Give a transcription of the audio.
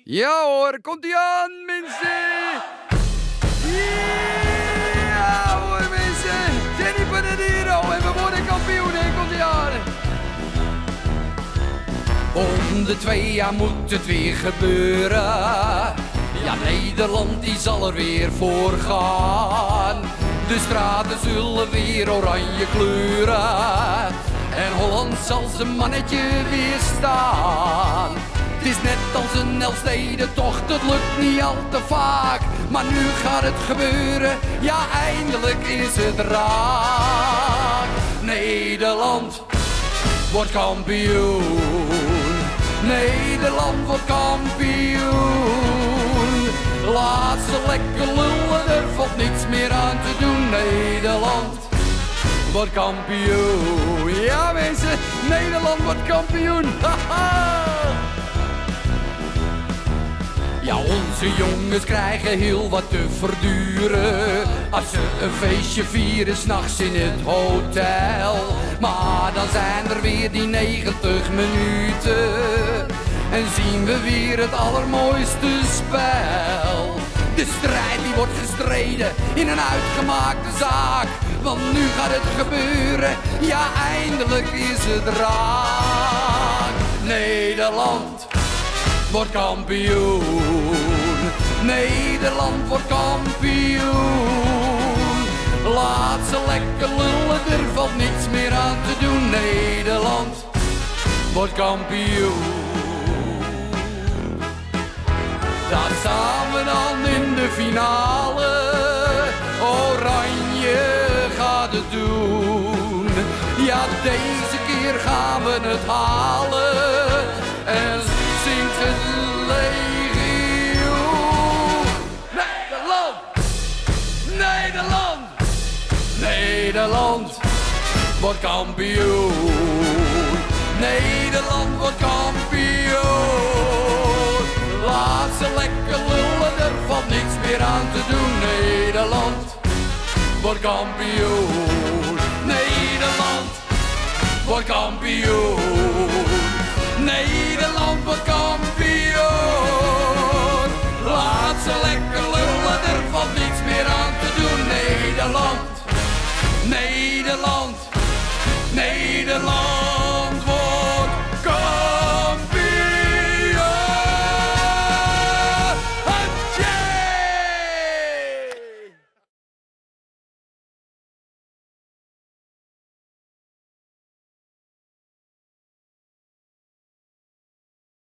Ja hoor, komt ie aan mensen! Ja hoor mensen! Jenny Panadero en we worden kampioen, hè? Komt ie aan! Om de 2 jaar moet het weer gebeuren. Ja, Nederland die zal er weer voor gaan. De straten zullen weer oranje kleuren. En Holland zal zijn mannetje weer staan. Het is net als een Elfstedentocht, het lukt niet al te vaak. Maar nu gaat het gebeuren, ja eindelijk is het raak. Nederland wordt kampioen. Nederland wordt kampioen. Laat ze lekker lullen, er valt niets meer aan te doen. Nederland wordt kampioen. Ja mensen, Nederland wordt kampioen. Haha. Ja, onze jongens krijgen heel wat te verduren als ze een feestje vieren 's nachts in het hotel. Maar dan zijn er weer die 90 minuten en zien we weer het allermooiste spel. De strijd die wordt gestreden in een uitgemaakte zaak, want nu gaat het gebeuren, ja eindelijk is het raak. Nederland wordt kampioen. Nederland wordt kampioen. Laat ze lekker lullen, er valt niets meer aan te doen. Nederland wordt kampioen. Daar staan we dan in de finale. Oranje gaat het doen. Ja, deze keer gaan we het halen. En zingt het legioen. Nederland! Nederland! Nederland wordt kampioen. Nederland wordt kampioen. Laat ze lekker lullen, er valt niks meer aan te doen. Nederland wordt kampioen. Nederland wordt kampioen.